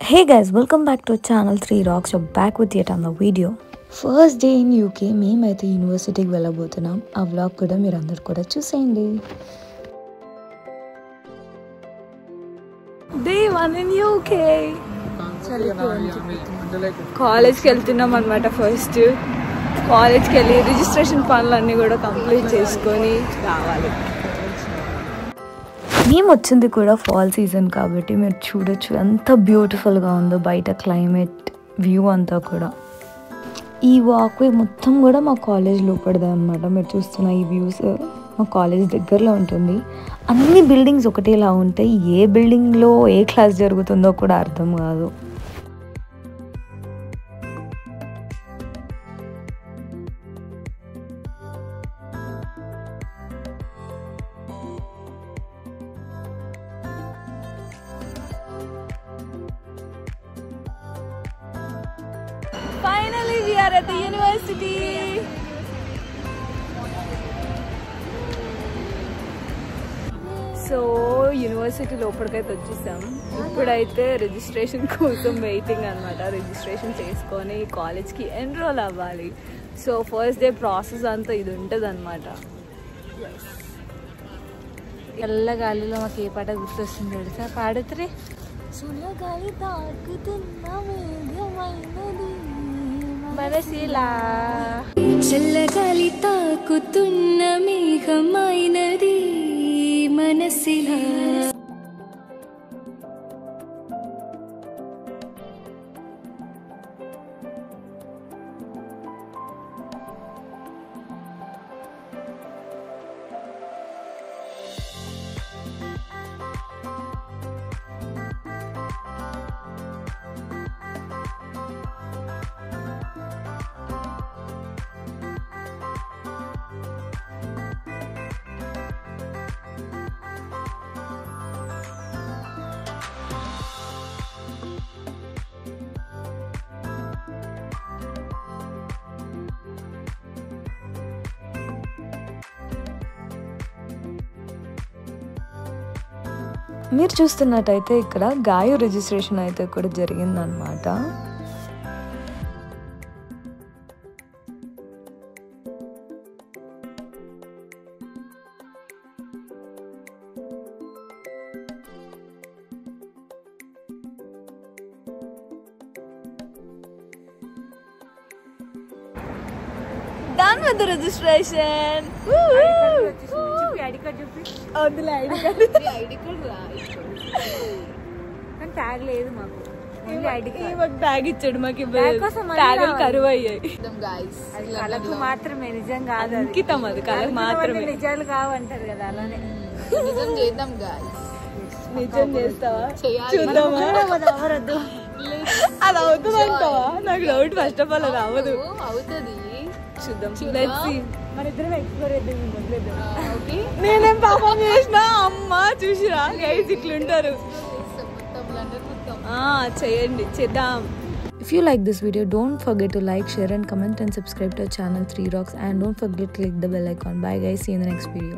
Hey guys, welcome back to channel 3 Rocks. You're back with yet another video. First day in UK, మేమైతే యూనివర్సిటీకి వెళ్ళబోతున్నాం. ఆ vlog కూడా మీరు అందరు కూడా చూసేయండి. Day 1 in UK. కాలేజ్కి వెళ్తున్నాం అనమాట. ఫస్ట్ కాలేజ్కి వెళ్ళి రిజిస్ట్రేషన్ పనులన్నీ కూడా కంప్లీట్ చేసుకొని రావాలి. మేము వచ్చింది కూడా ఫాల్ సీజన్ కాబట్టి మీరు చూడొచ్చు ఎంత బ్యూటిఫుల్గా ఉందో బయట క్లైమేట్ వ్యూ అంతా కూడా. ఈ వాక్వే మొత్తం కూడా మా కాలేజ్ లోపడిదే అనమాట. మీరు చూస్తున్న ఈ వ్యూస్ మా కాలేజ్ దగ్గరలో ఉంటుంది. అన్ని బిల్డింగ్స్ ఒకటేలా ఉంటాయి. ఏ బిల్డింగ్లో ఏ క్లాస్ జరుగుతుందో కూడా అర్థం కాదు. Finally, we are at the university. So university లోపలికైతే వచ్చేసాం. ఇప్పుడైతే రిజిస్ట్రేషన్ కోసం వెయిటింగ్ అనమాట. రిజిస్ట్రేషన్ చేసుకొని కాలేజ్కి ఎన్రోల్ అవ్వాలి. సో ఫస్ట్ డే ప్రాసెస్ అంతా ఇది ఉంటుంది అనమాట. చల్లగాలిలో మాకు ఏ పాట గుర్తొస్తుంది తెలుసా? పాడుతురే. చల్లగాలి తాకుతున్న మేఘమైనది మనసిలా, చల్లగాలి తాకుతున్న మేఘమైనది మనసిలా. మీరు చూస్తున్నట్టయితే ఇక్కడ గాయు రిజిస్ట్రేషన్ అయితే కూడా జరిగిందనమాట. Done with the registration. ID card చూపి. వద్దులే ఐడి కార్డ్. కానీ ట్యాగ్ లేదు మాకు. మాకు బ్యాగ్ ఇచ్చాడు. మాకు ట్యాగులు కరువు అయ్యాయి. అది కళకు మాత్రమే, నిజం కాదు. అంకితం అది కళకు మాత్రమే. నిజాలు కావంటారు కదా, అలానే నిజం చేస్తావా? చూద్దామా? అది అవుతుంది అంటావా? నాకు డౌట్. ఫస్ట్ ఆఫ్ ఆల్ అది అవ్వదు. అవుతుంది, చూద్దాం. మన ఇద్దరం ఎక్స్ప్లోర్ చేద్దాం. నేనేం పాపం చేసినా అమ్మ చూసిరా గైస్ ఇట్లుంటారు. చేయండి, చేద్దాం. If you like this video, don't forget to like, share and comment and subscribe to our channel 3 Rocks, and don't forget to click the bell icon. Bye guys, see you in the next video.